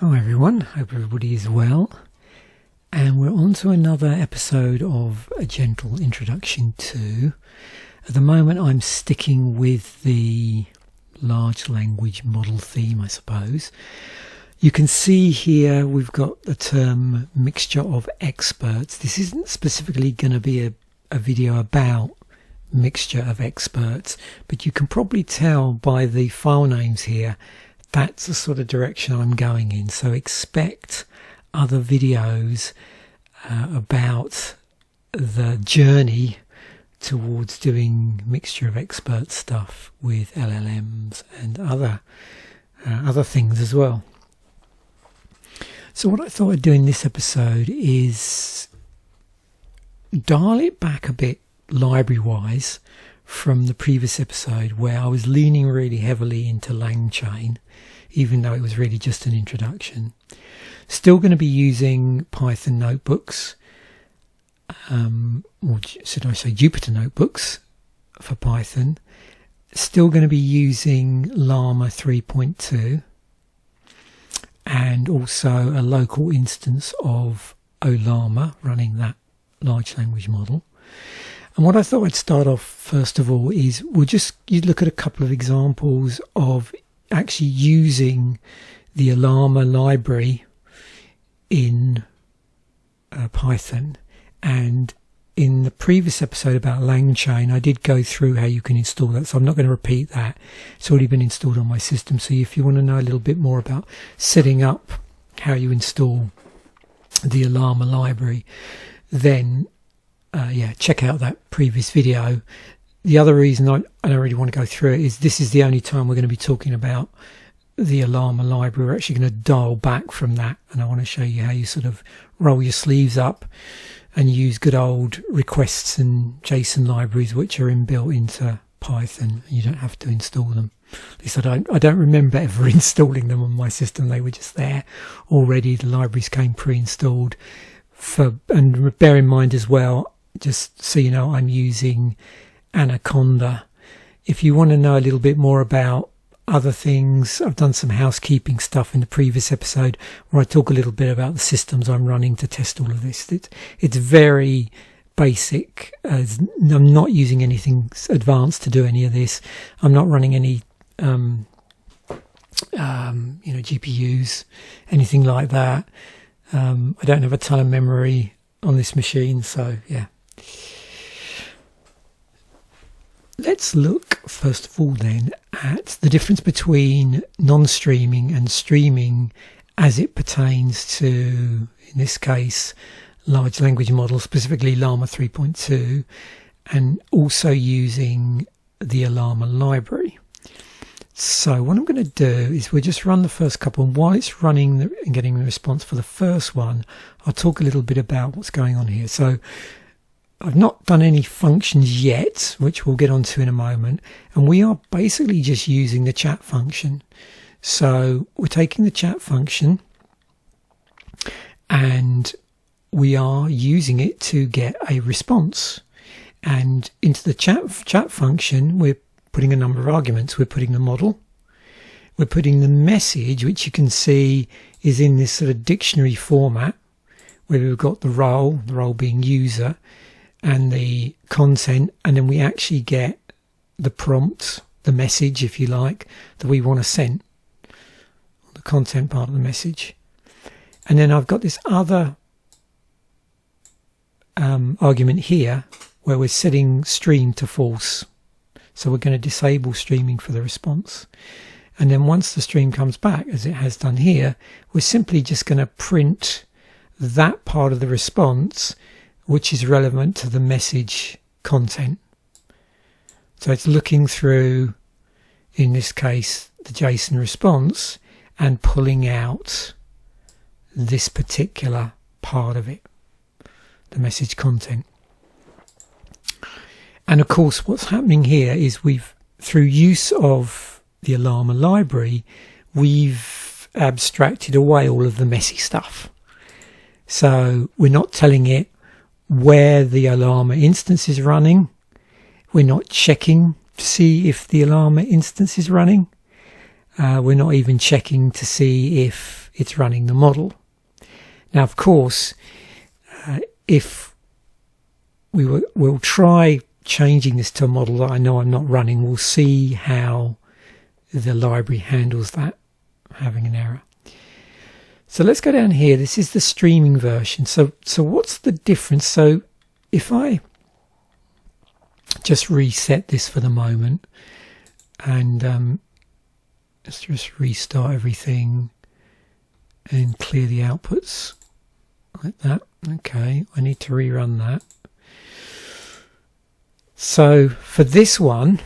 Hi everyone, hope everybody is well, and we're on to another episode of A Gentle Introduction to. At the moment I'm sticking with the large language model theme, I suppose. You can see here we've got the term mixture of experts. This isn't specifically going to be a video about mixture of experts, but you can probably tell by the file names here that's the sort of direction I'm going in. So expect other videos about the journey towards doing mixture of expert stuff with LLMs and other things as well. So what I thought I'd do in this episode is dial it back a bit library-wise from the previous episode, where I was leaning really heavily into LangChain, even though it was really just an introduction. Still going to be using Python notebooks, or should I say Jupyter Notebooks for Python. Still going to be using Llama 3.2, and also a local instance of Ollama running that large language model. And what I thought I'd start off first of all is you look at a couple of examples of actually using the Llama library in Python. And in the previous episode about LangChain, I did go through how you can install that, so I'm not going to repeat that. It's already been installed on my system. So if you want to know a little bit more about setting up how you install the Llama library, then check out that previous video. The other reason I don't really want to go through it is this is the only time we're going to be talking about the Llama library. We're actually going to dial back from that, and I want to show you how you sort of roll your sleeves up and use good old requests and JSON libraries which are inbuilt into Python. You don't have to install them. At least I don't remember ever installing them on my system. They were just there already. The libraries came pre-installed. And bear in mind as well, just so you know, I'm using Anaconda. If you want to know a little bit more about other things, I've done some housekeeping stuff in the previous episode where I talk a little bit about the systems I'm running to test all of this. It's very basic. I'm not using anything advanced to do any of this. I'm not running any GPUs, anything like that. I don't have a ton of memory on this machine, so yeah. Let's look first of all then at the difference between non-streaming and streaming as it pertains to, in this case, large language models, specifically Llama 3.2, and also using the Ollama library. So what I'm going to do is we'll just run the first couple, and while it's running and getting the response for the first one, I'll talk a little bit about what's going on here. So I've not done any functions yet, which we'll get onto in a moment, and we are basically just using the chat function. So we're taking the chat function and we are using it to get a response. And into the chat function, we're putting a number of arguments. We're putting the model, we're putting the message, which you can see is in this sort of dictionary format, where we've got the role being user, and the content, and then we actually get the prompt, the message, if you like, that we want to send, the content part of the message. And then I've got this other argument here where we're setting stream to false. So we're going to disable streaming for the response. And then once the stream comes back, as it has done here, we're simply just going to print that part of the response which is relevant to the message content. So it's looking through, in this case, the JSON response and pulling out this particular part of it, the message content. And of course, what's happening here is through use of the Ollama library, we've abstracted away all of the messy stuff. So we're not telling it where the Ollama instance is running. We're not checking to see if the Ollama instance is running. We're not even checking to see if it's running the model. Now, of course, if we'll try changing this to a model that I know I'm not running, we'll see how the library handles that, having an error. So let's go down here. This is the streaming version. So what's the difference? So if I just reset this for the moment, and let's just restart everything and clear the outputs like that. Okay, I need to rerun that. So for this one,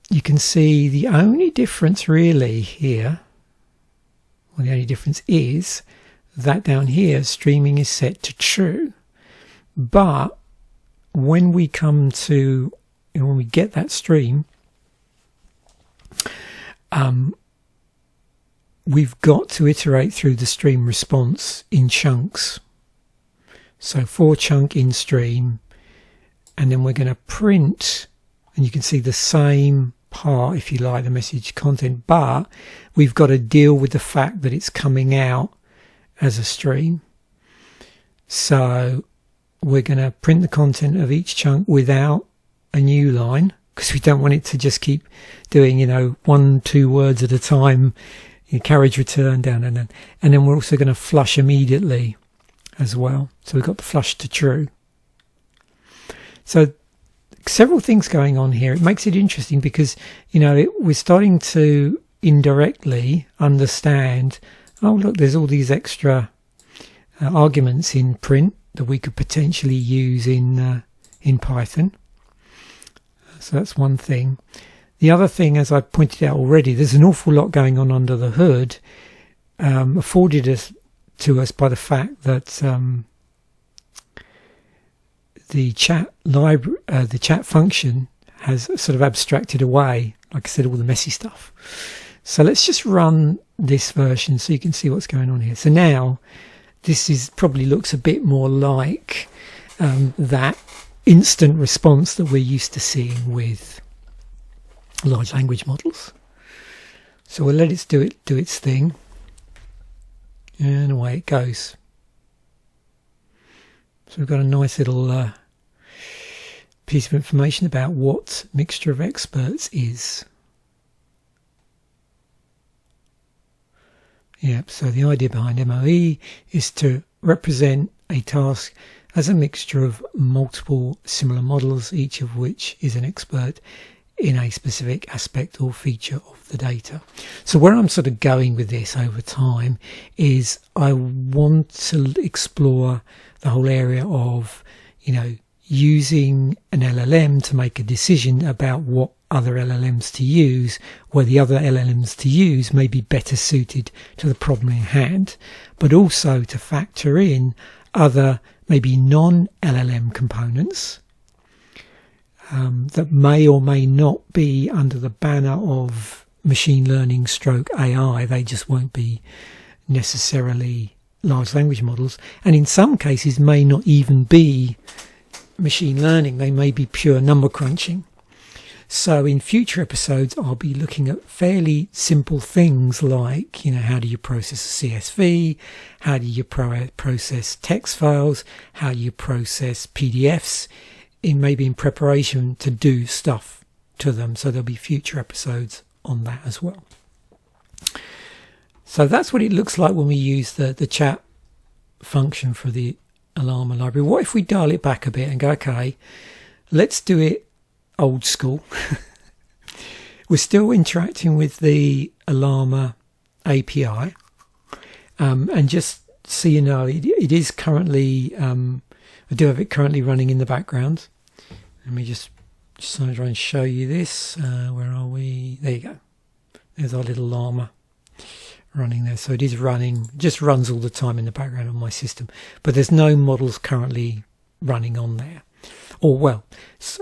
you can see the only difference really here, well, the only difference is that down here streaming is set to true, but when we come to, when we get that stream, we've got to iterate through the stream response in chunks. So for chunk in stream, and then we're going to print, and you can see the same part, if you like, the message content, but we've got to deal with the fact that it's coming out as a stream. So we're going to print the content of each chunk without a new line, because we don't want it to just keep doing, 1-2 words at a time, carriage return down and then we're also going to flush immediately as well. So we've got the flush to true. So several things going on here. It makes it interesting because, we're starting to indirectly understand, oh, look, there's all these extra arguments in print that we could potentially use in Python. So that's one thing. The other thing, as I pointed out already, there's an awful lot going on under the hood, afforded to us by the fact that the chat library, the chat function has sort of abstracted away, like I said, all the messy stuff. So let's just run this version so you can see what's going on here. So now this probably looks a bit more like that instant response that we're used to seeing with large language models. So we'll let it do its thing, and away it goes. So we've got a nice little piece of information about what Mixture of Experts is. Yep, so the idea behind MOE is to represent a task as a mixture of multiple similar models, each of which is an expert in a specific aspect or feature of the data. So where I'm sort of going with this over time is I want to explore the whole area of, using an LLM to make a decision about what other LLMs to use, where the other LLMs to use may be better suited to the problem in hand, but also to factor in other maybe non-LLM components that may or may not be under the banner of machine learning stroke AI. They just won't be necessarily large language models, and in some cases may not even be machine learning. They may be pure number crunching. So in future episodes I'll be looking at fairly simple things like, how do you process a CSV, how do you process text files, how do you process PDFs, maybe in preparation to do stuff to them. So there'll be future episodes on that as well. So that's what it looks like when we use the chat function for the Ollama library. What if we dial it back a bit and go, okay, let's do it old school. We're still interacting with the Ollama API, and just so you know, it is currently, I do have it currently running in the background. Let me just try and show you this. Where are we? There you go. There's our little llama running there. So it is running, just runs all the time in the background on my system, but there's no models currently running on there. Or, well,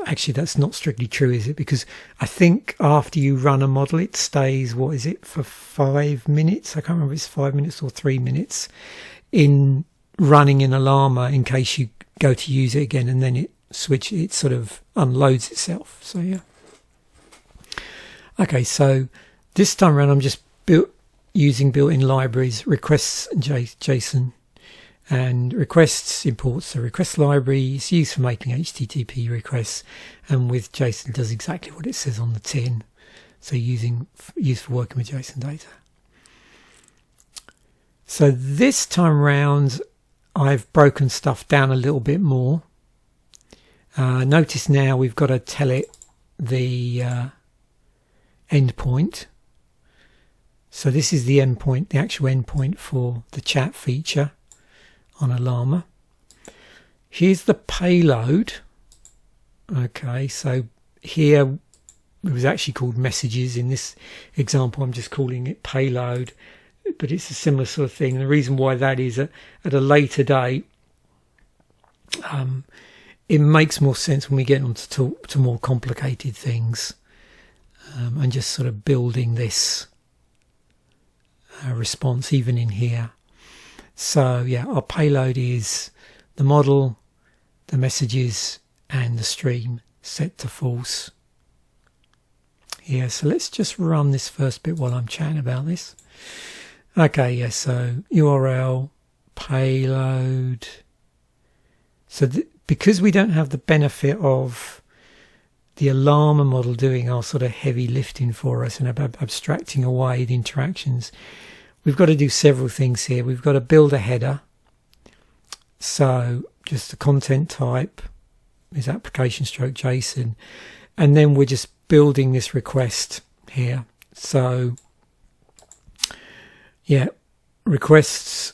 actually that's not strictly true, is it? Because I think after you run a model, it stays, what is it, for 5 minutes? I can't remember if it's 5 minutes or 3 minutes in running in Ollama in case you go to use it again, and then it sort of unloads itself. So yeah. Okay, so this time around I'm just using built-in libraries, requests and JSON. And requests imports the request library. It's used for making HTTP requests, and with JSON does exactly what it says on the tin. So used for working with JSON data. So this time round, I've broken stuff down a little bit more. Notice now we've got to tell it the endpoint. So this is the endpoint, the actual endpoint for the chat feature on a Llama. Here's the payload. Okay, so here it was actually called messages. In this example, I'm just calling it payload, but it's a similar sort of thing. And the reason why that is at a later date, it makes more sense when we get on to more complicated things, and just sort of building this response even in here. So yeah, our payload is the model, the messages, and the stream set to false. Yeah, so let's just run this first bit while I'm chatting about this. Okay, yeah, so URL, payload. So because we don't have the benefit of the Ollama model doing our sort of heavy lifting for us and abstracting away the interactions, we've got to do several things here. We've got to build a header. So just the content type is application/JSON. And then we're just building this request here. So yeah, requests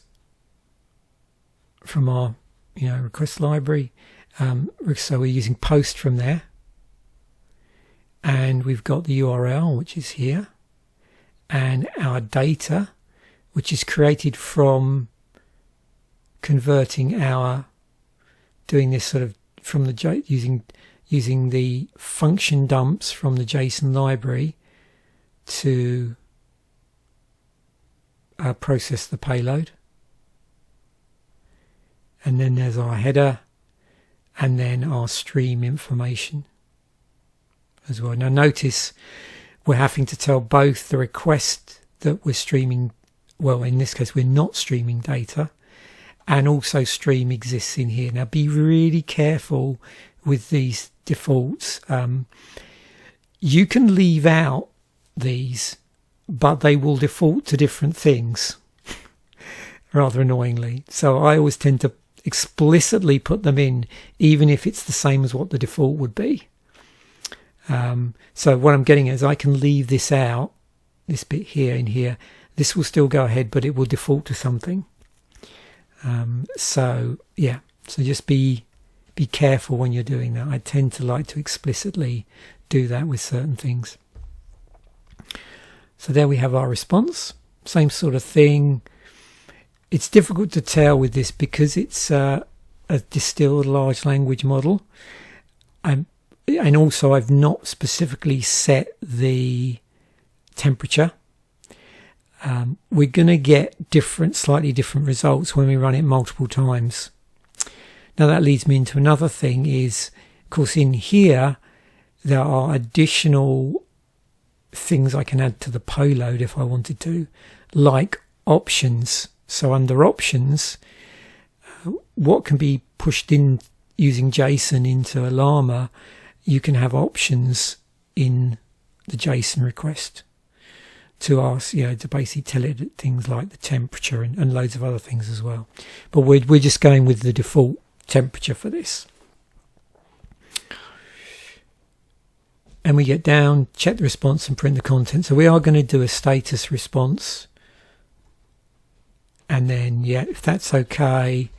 from our request library. So we're using post from there. And we've got the URL, which is here. And our data, which is created from converting doing this sort of from the using the function dumps from the JSON library to process the payload. And then there's our header, and then our stream information as well. Now notice we're having to tell both the request that we're streaming, well in this case we're not streaming data, and also stream exists in here. Now be really careful with these defaults. You can leave out these, but they will default to different things rather annoyingly. So I always tend to explicitly put them in, even if it's the same as what the default would be. So what I'm getting at is I can leave this out, this bit here and here. This will still go ahead, but it will default to something. So yeah, so just be careful when you're doing that. I tend to like to explicitly do that with certain things. So there we have our response. Same sort of thing. It's difficult to tell with this because it's a distilled large language model. And also I've not specifically set the temperature. We're going to get slightly different results when we run it multiple times. Now that leads me into another thing is, of course, in here there are additional things I can add to the payload if I wanted to, like options. So under options, what can be pushed in using JSON into a Llama, you can have options in the JSON request to ask, to basically tell it things like the temperature and loads of other things as well. But we're just going with the default temperature for this. And we get down, check the response and print the content. So we are going to do a status response. And then, yeah, if that's okay,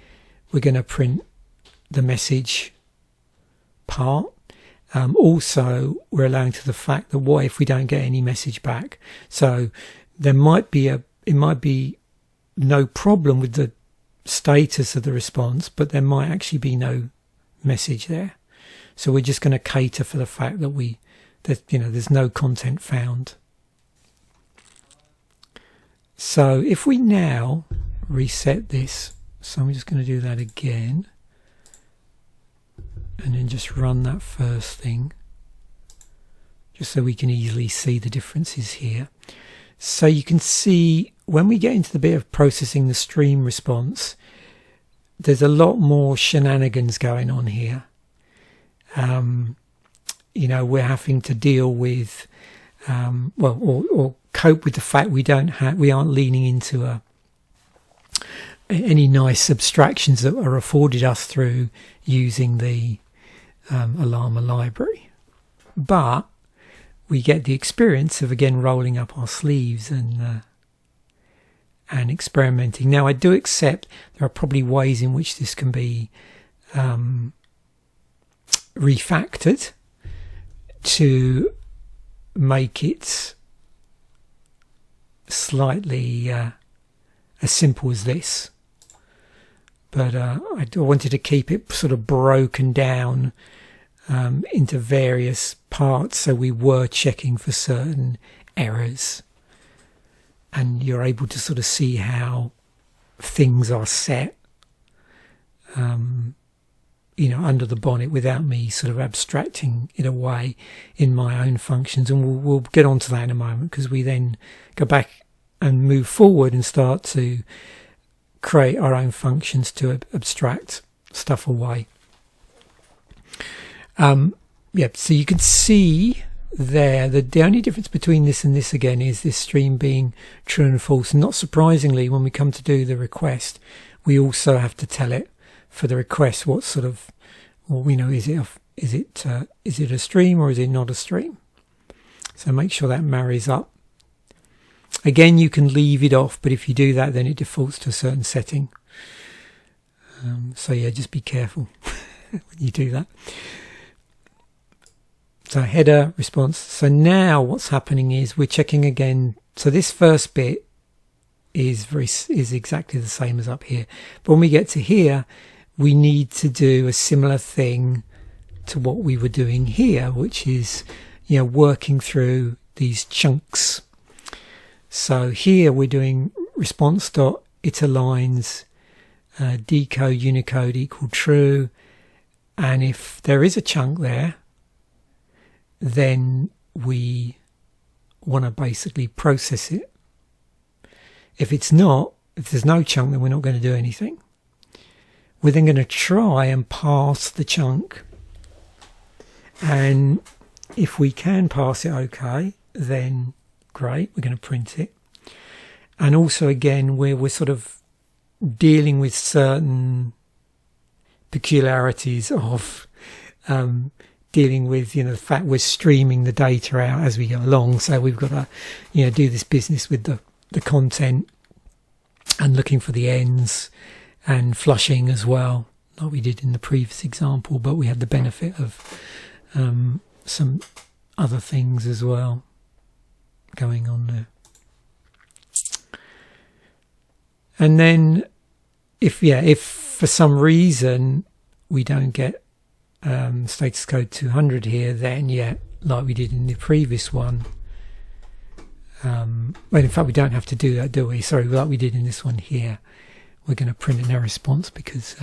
we're going to print the message part. Also, we're allowing to the fact that what if we don't get any message back? So there might be it might be no problem with the status of the response, but there might actually be no message there. So we're just going to cater for the fact that there's no content found. So if we now reset this, so I'm just going to do that again. And then just run that first thing, just so we can easily see the differences here. So you can see when we get into the bit of processing the stream response, there's a lot more shenanigans going on here. You know, we're having to deal with, or cope with the fact we aren't leaning into any nice abstractions that are afforded us through using the Ollama library. But we get the experience of, again, rolling up our sleeves and experimenting. Now, I do accept there are probably ways in which this can be refactored to make it slightly as simple as this. But I wanted to keep it sort of broken down into various parts, so we were checking for certain errors, and you're able to sort of see how things are set, you know, under the bonnet without me sort of abstracting it away in my own functions. And we'll get onto that in a moment, because we then go back and move forward and start to create our own functions to abstract stuff away. So you can see there that the only difference between this and this, again, is this stream being true and false. And not surprisingly, when we come to do the request, we also have to tell it for the request what sort of, well, we know, is it a stream or is it not a stream? So make sure that marries up. Again, you can leave it off, but if you do that, then it defaults to a certain setting. So yeah, just be careful when you do that. So header response. So now what's happening is we're checking again. So this first bit is exactly the same as up here. But when we get to here, we need to do a similar thing to what we were doing here, which is, you know, working through these chunks. So here we're doing response.itAligns decode Unicode equal true. And if there is a chunk there, then we want to basically process it. If it's not, if there's no chunk, then we're not going to do anything. We're then going to try and parse the chunk. And if we can parse it okay, then great, we're going to print it. And also, again, we're sort of dealing with certain peculiarities of dealing with, you know, the fact we're streaming the data out as we go along. So we've got to, you know, do this business with the content and looking for the ends and flushing as well, like we did in the previous example, but we had the benefit of some other things as well going on there. And then if for some reason we don't get status code 200 here, then like we did in the previous one, well, in fact we don't have to do that, do we? Sorry, like we did in this one here, we're going to print an error response, because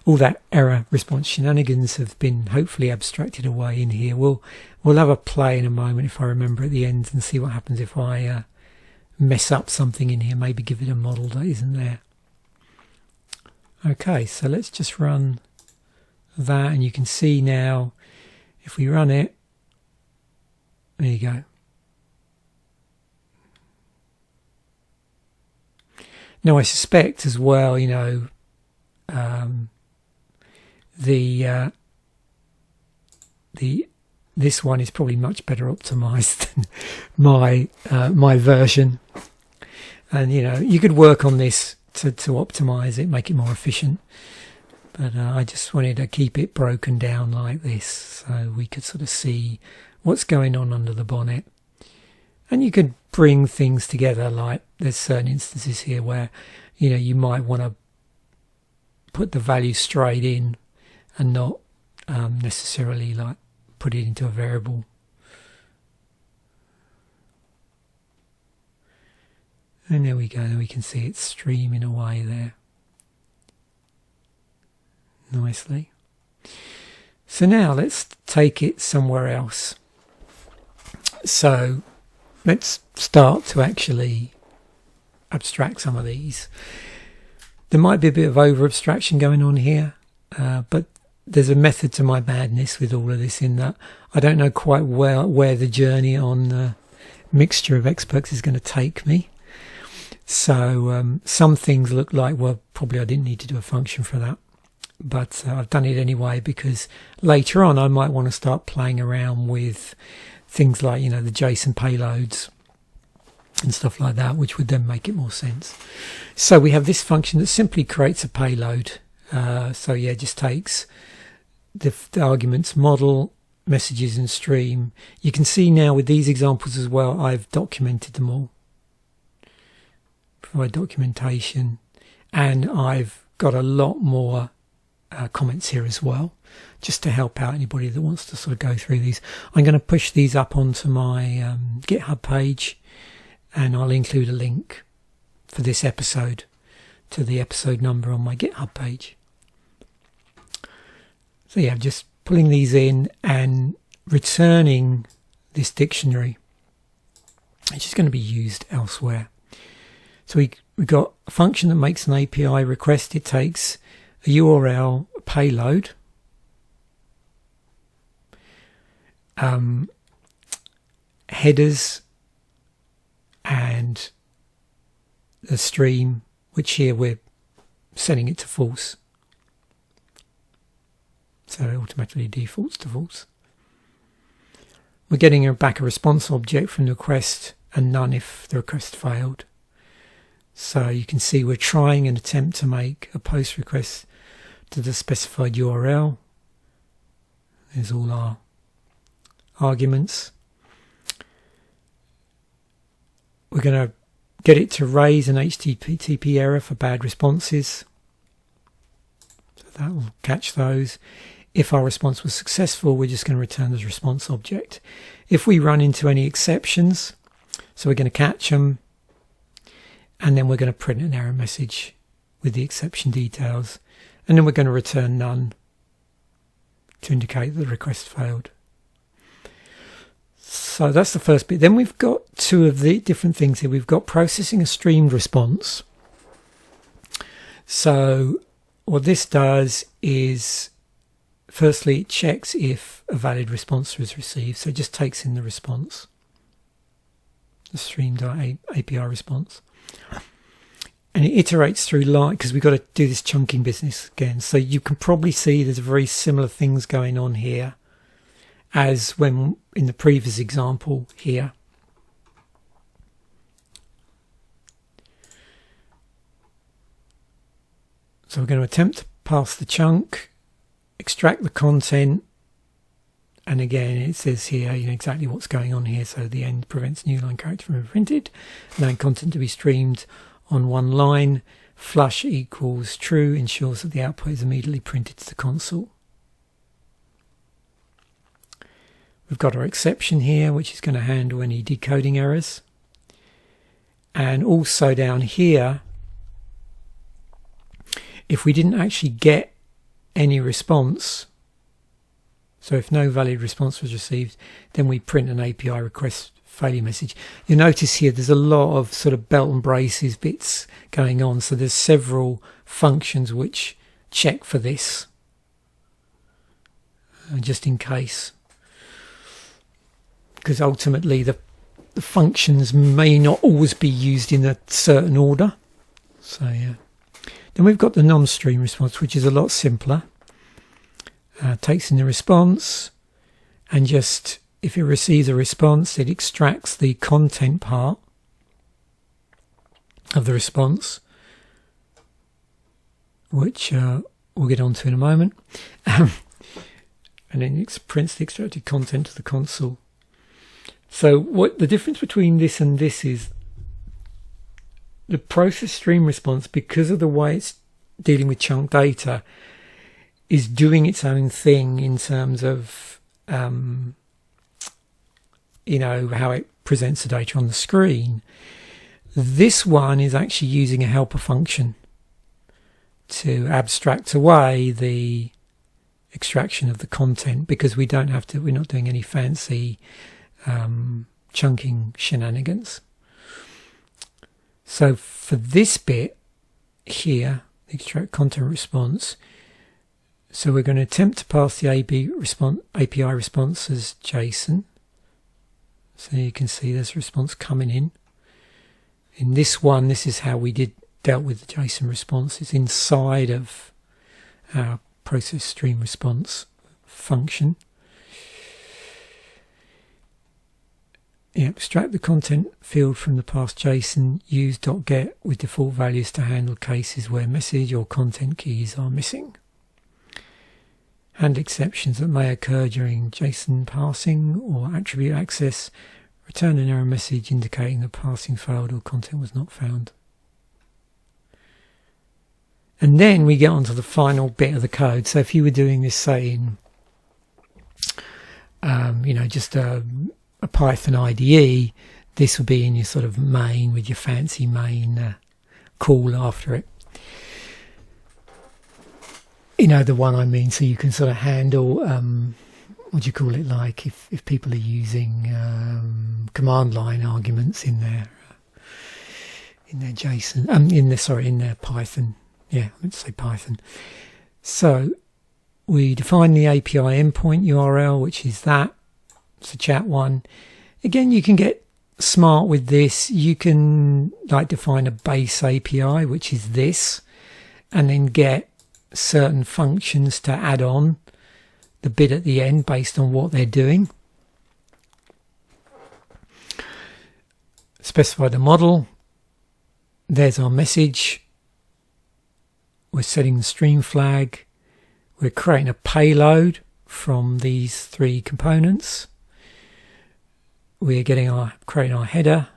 all that error response shenanigans have been hopefully abstracted away in here. We'll have a play in a moment, if I remember at the end, and see what happens if I mess up something in here, maybe give it a model that isn't there. Okay, so let's just run that, and you can see now if we run it, there you go. Now I suspect as well, you know, this one is probably much better optimized than my version, and you know, you could work on this to optimize it, make it more efficient. But I just wanted to keep it broken down like this, so we could sort of see what's going on under the bonnet. And you could bring things together, like there's certain instances here where, you know, you might want to put the value straight in and not necessarily like put it into a variable. And there we go, we can see it streaming away there nicely. So now let's take it somewhere else. So let's start to actually abstract some of these. There might be a bit of over abstraction going on here, but there's a method to my madness with all of this, in that I don't know quite where the journey on the mixture of experts is going to take me. So some things look like, well, probably I didn't need to do a function for that, but I've done it anyway, because later on I might want to start playing around with things like, the JSON payloads and stuff like that, which would then make it more sense. So we have this function that simply creates a payload. It just takes the arguments model, messages, and stream. You can see now with these examples as well, I've documented them all. Provide documentation, and I've got a lot more comments here as well, just to help out anybody that wants to sort of go through these. I'm going to push these up onto my GitHub page, and I'll include a link for this episode to the episode number on my GitHub page. So yeah, just pulling these in and returning this dictionary, which is going to be used elsewhere. So we've got a function that makes an API request. It takes a URL, a payload, headers, and the stream, which here we're setting it to false. So it automatically defaults to false. We're getting back a response object from the request, and none if the request failed. So you can see we're trying an attempt to make a post request to the specified URL. There's all our arguments. We're going to get it to raise an HTTP error for bad responses. So that will catch those. If our response was successful, we're just going to return the response object. If we run into any exceptions, so we're going to catch them, and then we're going to print an error message with the exception details, and then we're going to return none to indicate that the request failed. So that's the first bit. Then we've got two of the different things here. We've got processing a streamed response. So what this does is, firstly, it checks if a valid response was received. So it just takes in the response, the streamed API response. And it iterates through line, because we've got to do this chunking business again. So you can probably see there's very similar things going on here as when in the previous example here. So we're going to attempt to pass the chunk, extract the content, and again it says here exactly what's going on here. So the end prevents new line character from being printed, allowing content to be streamed on one line. Flush equals true ensures that the output is immediately printed to the console. We've got our exception here, which is going to handle any decoding errors. And also down here, if we didn't actually get any response, so if no valid response was received, then we print an API request failure message. You'll notice here there's a lot of sort of belt and braces bits going on. So there's several functions which check for this, just in case. Because ultimately the functions may not always be used in a certain order. So yeah. Then we've got the non-stream response, which is a lot simpler. Takes in the response, and just if it receives a response, it extracts the content part of the response, which we'll get onto in a moment. And then it prints the extracted content to the console. So what the difference between this and this is, the process stream response, because of the way it's dealing with chunk data, is doing its own thing in terms of how it presents the data on the screen. This one is actually using a helper function to abstract away the extraction of the content, because we're not doing any fancy chunking shenanigans. So for this bit here, extract content response, so we're going to attempt to pass the API response as JSON. So you can see there's a response coming in. In this one, this is how we dealt with the JSON response. It's inside of our process stream response function. Extract the content field from the past JSON. Use .get with default values to handle cases where message or content keys are missing. Handle exceptions that may occur during JSON parsing or attribute access. Return an error message indicating the parsing failed or content was not found. And then we get onto the final bit of the code. So if you were doing this, say, in just a Python IDE, this would be in your sort of main with your fancy main call after it. The one I mean, so you can sort of handle, what do you call it, like if people are using command line arguments in their JSON, in their Python. Yeah, I meant to say Python. So we define the API endpoint URL, which is that. It's a chat one. Again, you can get smart with this. You can define a base API, which is this, and then get certain functions to add on the bit at the end based on what they're doing. Specify the model. There's our message. We're setting the stream flag. We're creating a payload from these three components. We're creating our header.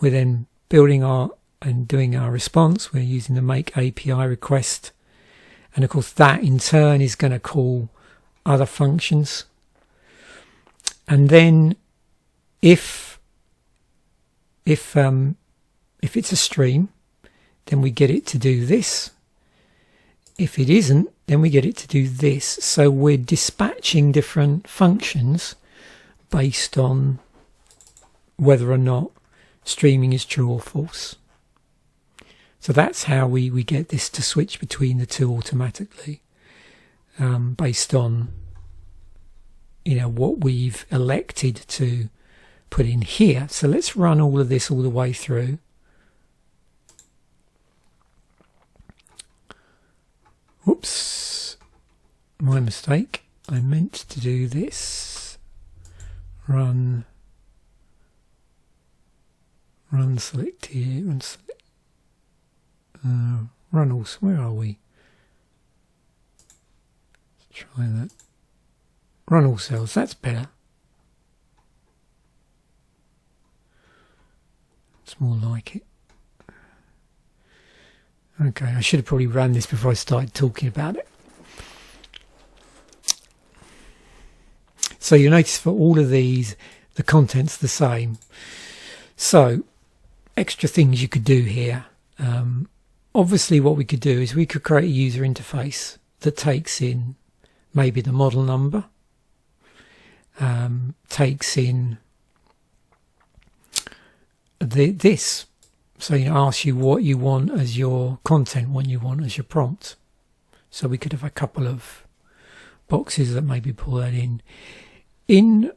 We're then building and doing our response. We're using the make API request. And of course that in turn is going to call other functions. And then if it's a stream, then we get it to do this. If it isn't, then we get it to do this. So we're dispatching different functions based on whether or not streaming is true or false. So that's how we get this to switch between the two automatically, based on what we've elected to put in here. So let's run all of this all the way through. Whoops, my mistake. I meant to do this. Run select here, run select. Run all. Where are we? Let's try that. Run all cells. That's better. It's more like it. Okay, I should have probably run this before I started talking about it. So you'll notice for all of these, the content's the same. So extra things you could do here. Obviously what we could do is we could create a user interface that takes in maybe the model number, takes in this. So asks you what you want as your content, what you want as your prompt. So we could have a couple of boxes that maybe pull that in. In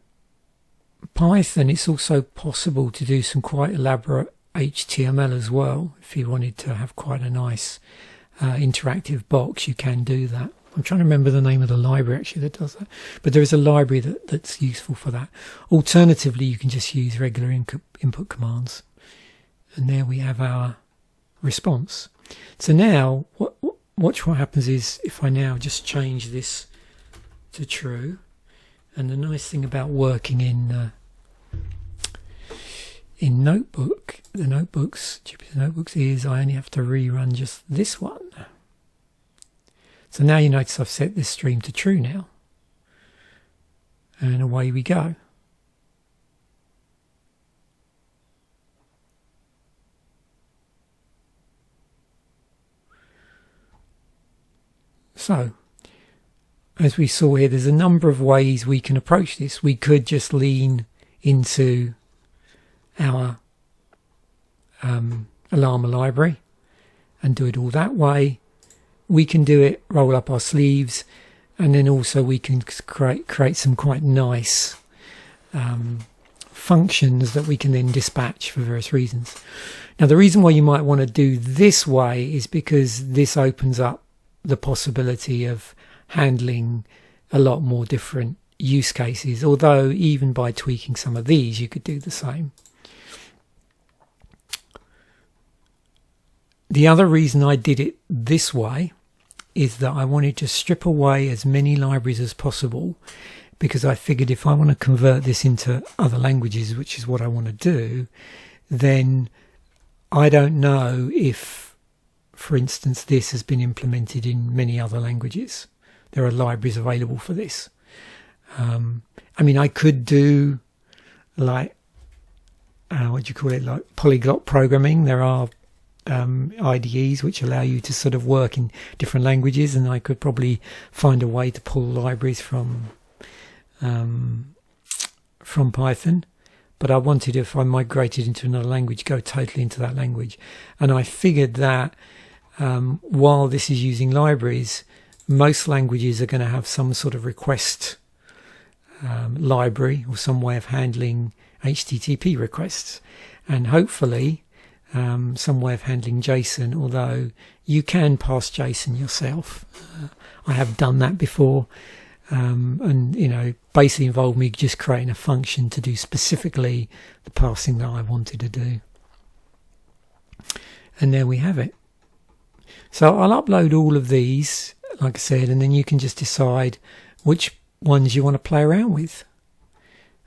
Python, it's also possible to do some quite elaborate HTML as well. If you wanted to have quite a nice interactive box, you can do that. I'm trying to remember the name of the library actually that does that. But there is a library that's useful for that. Alternatively, you can just use regular input commands. And there we have our response. So now, watch what happens is if I now just change this to true. And the nice thing about working in Notebook, Jupyter Notebooks, is I only have to rerun just this one. So now you notice I've set this stream to true now. And away we go. So, as we saw here, there's a number of ways we can approach this. We could just lean into our Llama library and do it all that way. We can do it, roll up our sleeves, and then also we can create some quite nice functions that we can then dispatch for various reasons. Now, the reason why you might want to do this way is because this opens up the possibility of handling a lot more different use cases, although even by tweaking some of these you could do the same. The other reason I did it this way is that I wanted to strip away as many libraries as possible, because I figured if I want to convert this into other languages, which is what I want to do, then I don't know if, for instance, this has been implemented in many other languages. There are libraries available for this. I mean, I could do like, what do you call it, like polyglot programming. There are IDEs which allow you to sort of work in different languages, and I could probably find a way to pull libraries from Python. But I wanted, if I migrated into another language, go totally into that language. And I figured that while this is using libraries, most languages are going to have some sort of request library or some way of handling HTTP requests, and hopefully some way of handling JSON, although you can parse JSON yourself. I have done that before, and basically involved me just creating a function to do specifically the parsing that I wanted to do. And there we have it. So I'll upload all of these, like I said, and then you can just decide which ones you want to play around with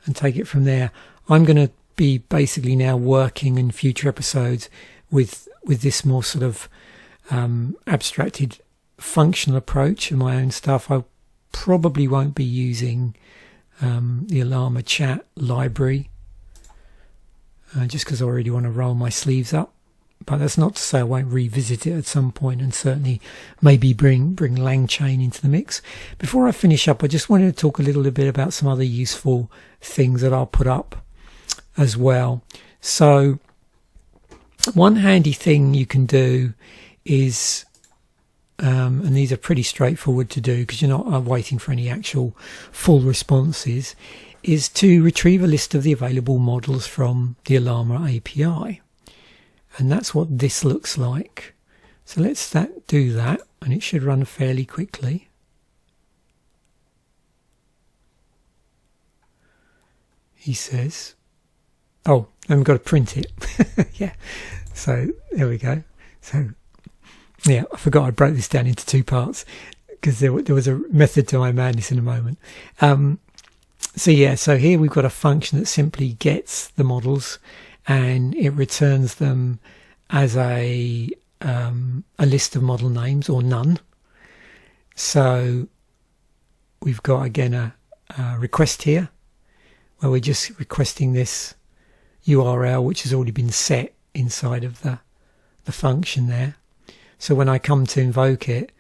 and take it from there. I'm going to be basically now working in future episodes with this more sort of abstracted functional approach and my own stuff. I probably won't be using the Ollama chat library just because I already want to roll my sleeves up, but that's not to say I won't revisit it at some point, and certainly maybe bring LangChain into the mix. Before I finish up, I just wanted to talk a little bit about some other useful things that I'll put up as well. So one handy thing you can do is, and these are pretty straightforward to do because you're not waiting for any actual full responses, is to retrieve a list of the available models from the Ollama API. And that's what this looks like. So let's do that, and it should run fairly quickly. He says, oh, I've got to print it. Yeah. So there we go. So yeah, I forgot I broke this down into two parts because there was a method to my madness in a moment. So yeah, so here we've got a function that simply gets the models and it returns them as a list of model names or none. So we've got again a request here where we're just requesting this URL which has already been set inside of the function there. So when I come to invoke it,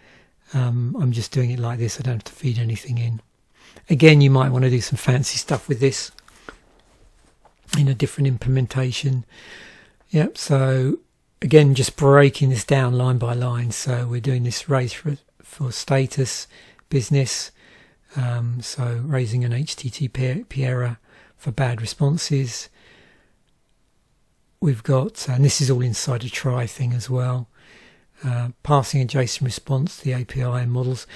I'm just doing it like this. I don't have to feed anything in. Again, you might want to do some fancy stuff with this in a different implementation. Yep, so again, just breaking this down line by line. So we're doing this raise for status business. So raising an HTTP error for bad responses. We've got, and this is all inside a try thing as well, passing a JSON response to the API and models.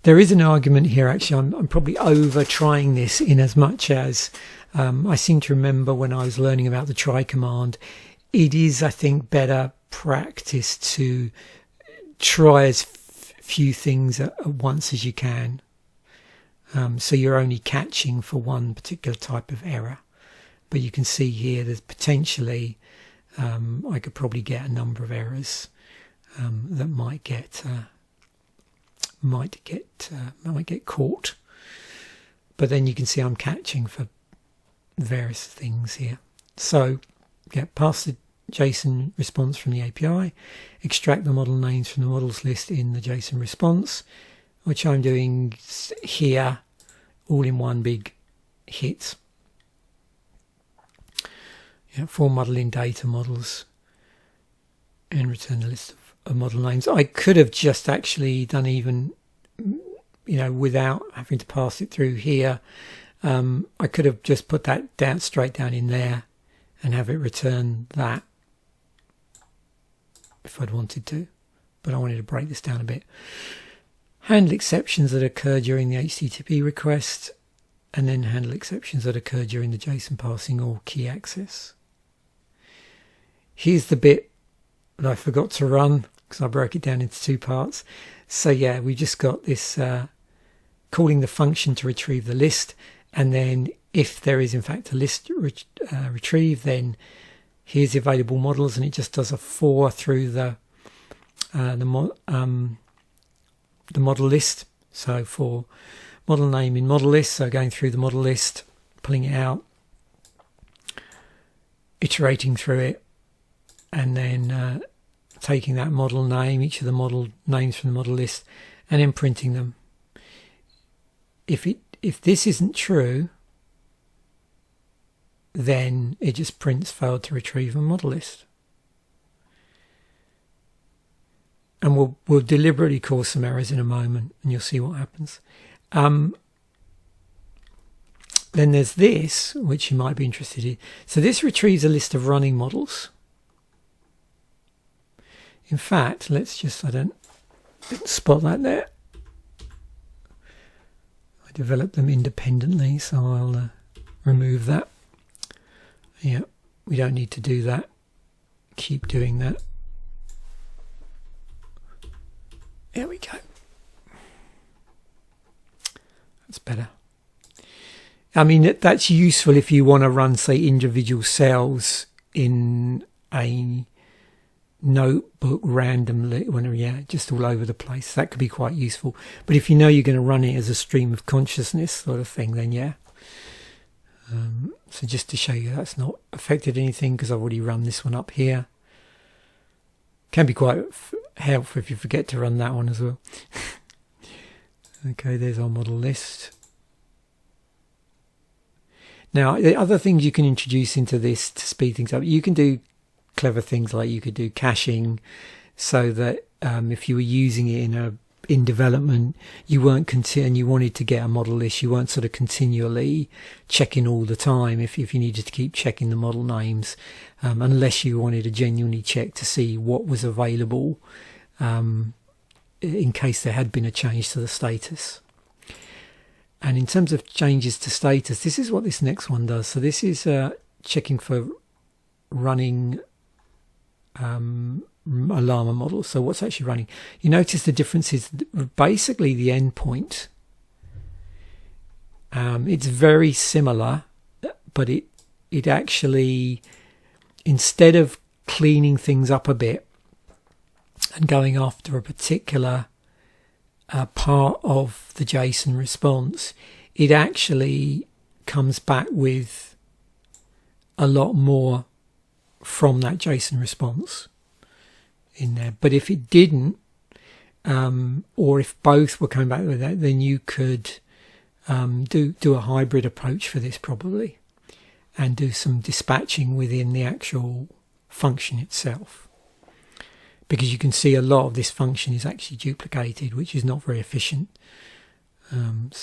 There is an argument here, actually. I'm probably over trying this in as much as I seem to remember when I was learning about the try command, it is, I think, better practice to try as few things at once as you can. So you're only catching for one particular type of error. But you can see here there's potentially, I could probably get a number of errors that might get caught. But then you can see I'm catching for various things here. So yeah, pass the JSON response from the API, extract the model names from the models list in the JSON response, which I'm doing here all in one big hit. Yeah, for modeling data models, and return a list of model names. I could have just actually done even, without having to pass it through here. I could have just put that down straight down in there and have it return that if I'd wanted to, but I wanted to break this down a bit. Handle exceptions that occur during the HTTP request, and then handle exceptions that occur during the JSON parsing or key access. Here's the bit that I forgot to run because I broke it down into two parts. So yeah, we just got this calling the function to retrieve the list, and then if there is in fact a list retrieved, then here's the available models, and it just does a for through the model list. So for model name in model list, so going through the model list, pulling it out, iterating through it, and then taking that model name, each of the model names from the model list, and then printing them. If this isn't true, then it just prints failed to retrieve a model list. And we'll deliberately cause some errors in a moment, and you'll see what happens. Then there's this, which you might be interested in. So this retrieves a list of running models. In fact, I didn't spot that there. I developed them independently, so I'll remove that. Yeah, we don't need to do that. Keep doing that. There we go. That's better. I mean, that's useful if you want to run, say, individual cells in a notebook randomly, just all over the place. That could be quite useful. But if you know you're going to run it as a stream of consciousness sort of thing, then yeah. So just to show you that's not affected anything, because I've already run this one up here. Can be quite helpful if you forget to run that one as well. Okay, there's our model list. Now, the other things you can introduce into this to speed things up, you can do clever things like you could do caching, so that if you were using it in development, you weren't and you wanted to get a model list, you weren't sort of continually checking all the time if you needed to keep checking the model names, unless you wanted to genuinely check to see what was available in case there had been a change to the status. And in terms of changes to status, this is what this next one does. So this is checking for running a Llama model. So what's actually running? You notice the difference is basically the endpoint. It's very similar, but it actually, instead of cleaning things up a bit and going after a particular part of the JSON response, it actually comes back with a lot more from that JSON response in there. But if it didn't, or if both were coming back with that, then you could do a hybrid approach for this probably, and do some dispatching within the actual function itself, because you can see a lot of this function is actually duplicated, which is not very efficient. And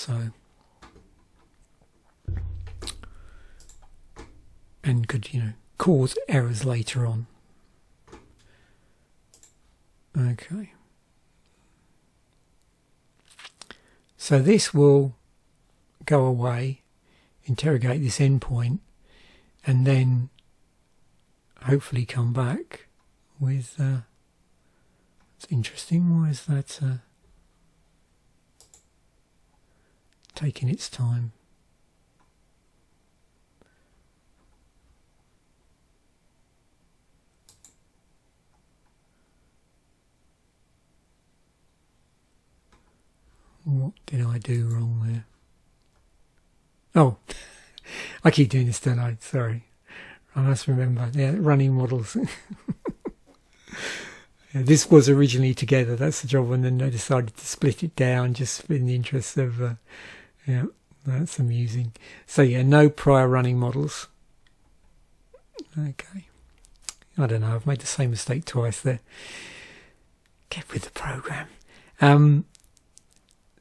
could cause errors later on. Okay. So this will go away, interrogate this endpoint, and then hopefully come back with it's interesting. Why is that taking its time? What did I do wrong there? Oh, I keep doing this, don't I? Sorry. I must remember. Yeah, running models. Yeah, this was originally together. That's the job, and then they decided to split it down just in the interest of, yeah, that's amusing. So yeah, no prior running models. Okay. I don't know, I've made the same mistake twice there. Get with the program.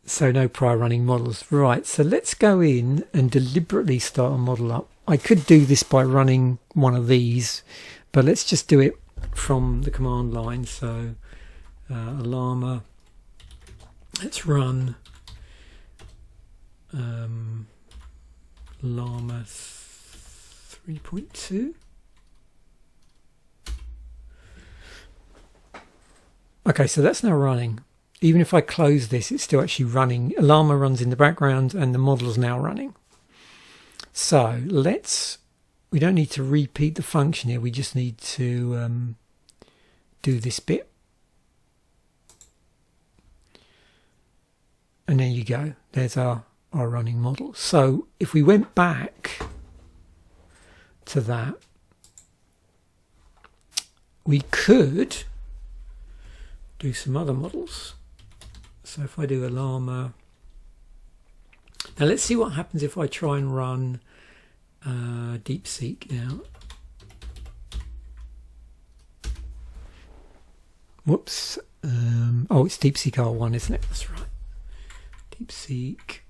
So no prior running models. Right, so let's go in and deliberately start a model up. I could do this by running one of these, but let's just do it from the command line. So Ollama, let's run Llama 3.2. Okay, so that's now running. Even if I close this, it's still actually running. Llama runs in the background and the model's now running. So we don't need to repeat the function here. We just need to do this bit. And there you go. There's our running model. So if we went back to that, we could do some other models. So if I do a Llama, now let's see what happens if I try and run DeepSeek now. Whoops. Oh, it's DeepSeek R1, isn't it? That's right. DeepSeek.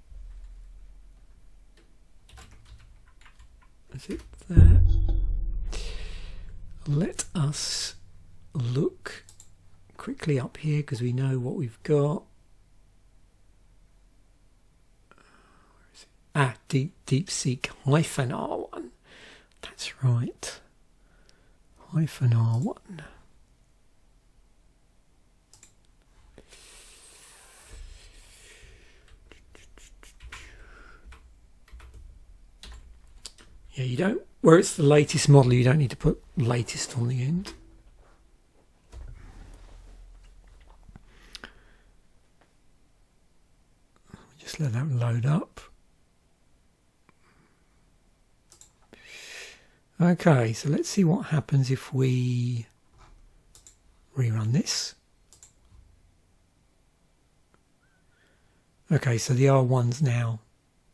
Is it that? Let us look quickly up here because we know what we've got. Ah, DeepSeek -R1. That's right. -R1. Yeah, you don't, where it's the latest model, you don't need to put latest on the end. Just let that load up. Okay, so let's see what happens if we rerun this. Okay, so the R1's now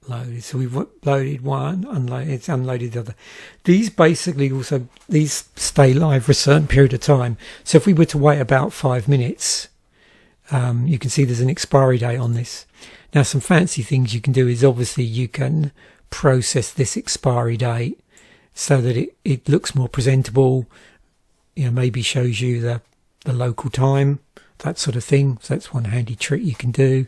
loaded. So we've loaded one, it's unloaded the other. These basically also, these stay live for a certain period of time. So if we were to wait about 5 minutes, you can see there's an expiry date on this. Now some fancy things you can do is obviously you can process this expiry date so that it looks more presentable, you know, maybe shows you the local time, that sort of thing. So that's one handy trick you can do.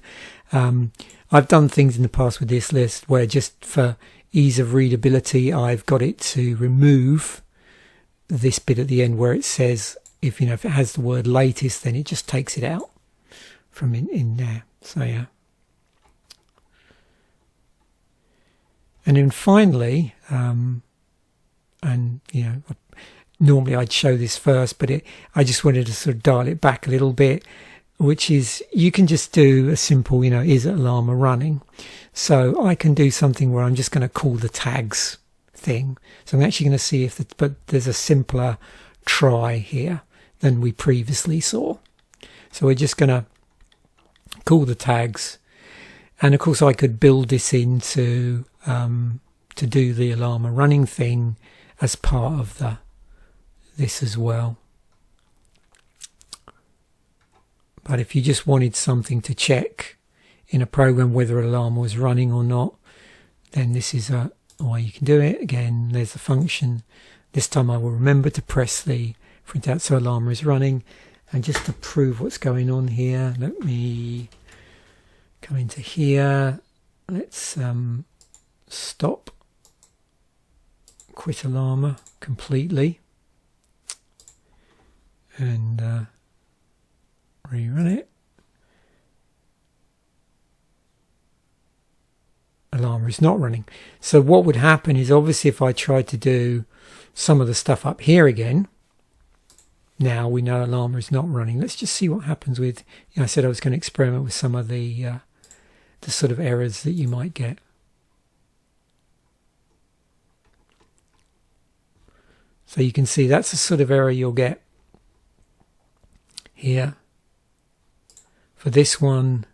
I've done things in the past with this list where just for ease of readability, I've got it to remove this bit at the end where it says, if it has the word latest, then it just takes it out from in there. So yeah. And then finally, and normally I'd show this first, but I just wanted to sort of dial it back a little bit, which is you can just do a simple, is Llama running? So I can do something where I'm just going to call the tags thing. So I'm actually going to see but there's a simpler try here than we previously saw. So we're just going to call the tags. And of course I could build this into, to do the Llama running thing as part of this as well. But if you just wanted something to check in a program whether a Llama was running or not, then this is a way you can do it. Again, there's the function. This time I will remember to press the print out so a Llama is running. And just to prove what's going on here, let me come into here. Let's stop, quit Llama completely, and rerun it. Llama is not running. So what would happen is obviously if I tried to do some of the stuff up here again, now we know Llama is not running. Let's just see what happens with, I said I was going to experiment with some of the sort of errors that you might get. So you can see that's the sort of error you'll get here. For this one,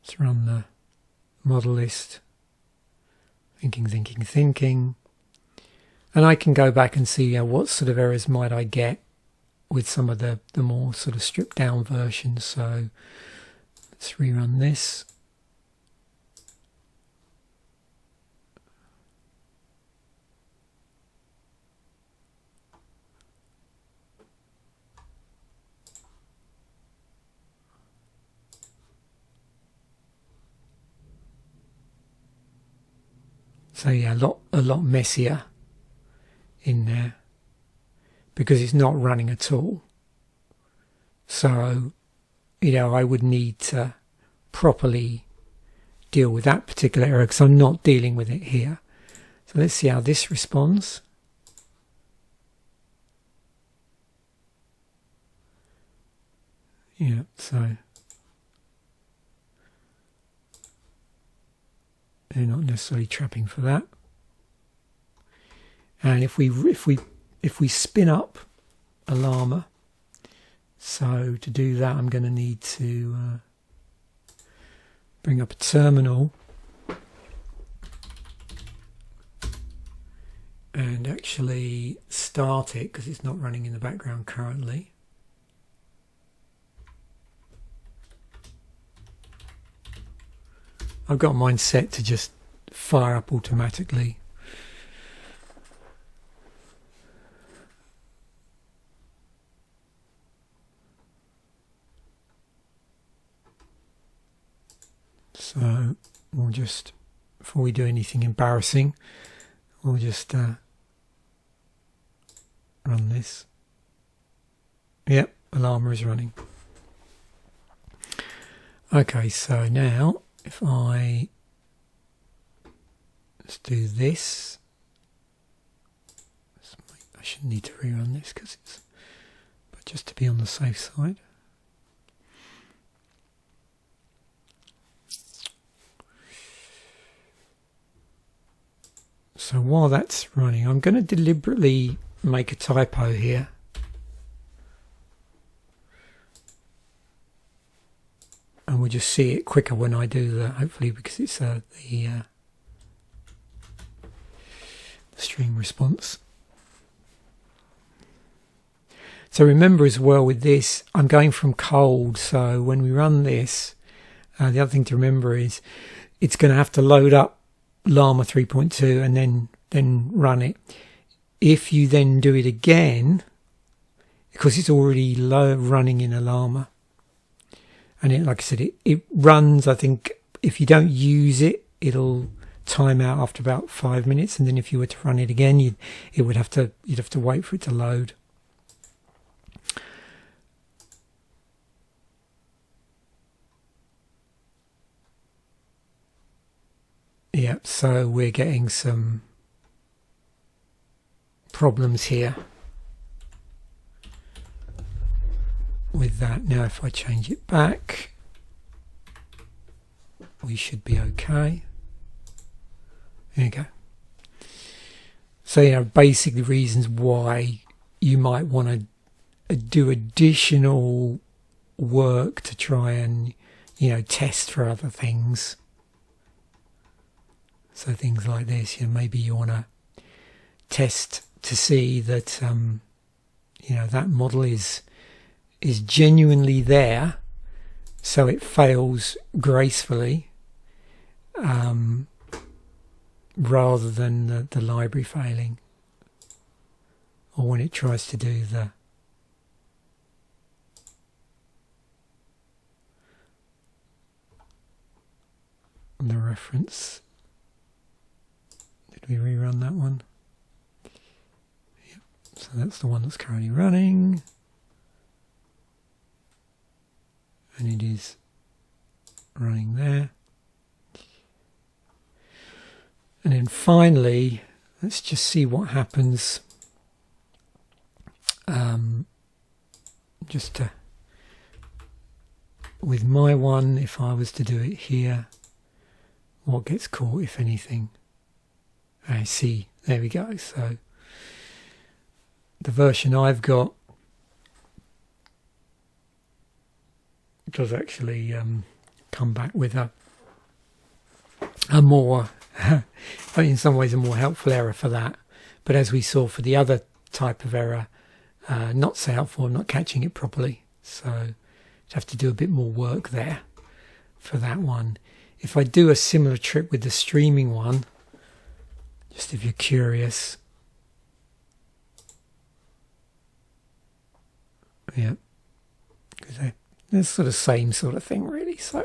let's run model list, thinking. And I can go back and see what sort of errors might I get with some of the more sort of stripped down versions. So let's rerun this. So yeah, a lot messier in there because it's not running at all. So, I would need to properly deal with that particular error because I'm not dealing with it here. So let's see how this responds. Yeah, so they're not necessarily trapping for that. And if we spin up a llama, so to do that I'm going to need to bring up a terminal and actually start it because it's not running in the background currently. I've got mine set to just fire up automatically. So we'll just, before we do anything embarrassing, we'll just run this. Yep, Llama is running. Okay, so now if let's do this. I shouldn't need to rerun this because but just to be on the safe side. So while that's running, I'm going to deliberately make a typo here. And we'll just see it quicker when I do that, hopefully, because it's the stream response. So remember as well with this, I'm going from cold. So when we run this, the other thing to remember is it's going to have to load up Llama 3.2 and then run it. If you then do it again, because it's already running in a Llama, and like I said, it runs, I think, if you don't use it, it'll time out after about 5 minutes, and then if you were to run it again, you'd have to wait for it to load. Yeah, so we're getting some problems here with that. Now if I change it back, we should be okay. There you go. So basically reasons why you might want to do additional work to try and test for other things. So things like this, maybe you want to test to see that that model is genuinely there, so it fails gracefully, rather than the library failing, or when it tries to do the reference. Did we rerun that one? Yep. So that's the one that's currently running. And it is running there. And then finally, let's just see what happens. With my one, if I was to do it here, what gets caught, if anything? I see, there we go. So the version I've got does actually come back with a a more, in some ways, a more helpful error for that. But as we saw for the other type of error, not so helpful, not catching it properly. So you have to do a bit more work there for that one. If I do a similar trick with the streaming one, just if you're curious, yeah, because it's sort of same sort of thing really. So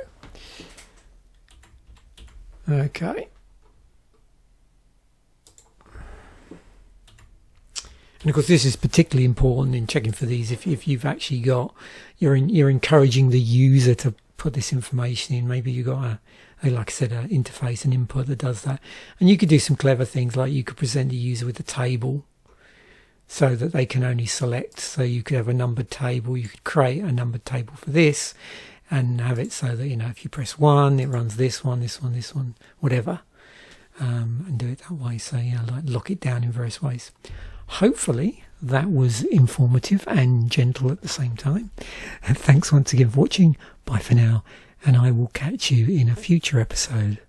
okay, and of course this is particularly important in checking for these if you've actually got you're encouraging the user to put this information in. Maybe you've got like I said, an interface, an input that does that, and you could do some clever things, like you could present the user with a table so that they can only select. So you could have a numbered table. You could create a numbered table for this and have it so that, if you press 1, it runs this one, this one, this one, whatever, and do it that way. So like lock it down in various ways. Hopefully that was informative and gentle at the same time. And thanks once again for watching. Bye for now, and I will catch you in a future episode.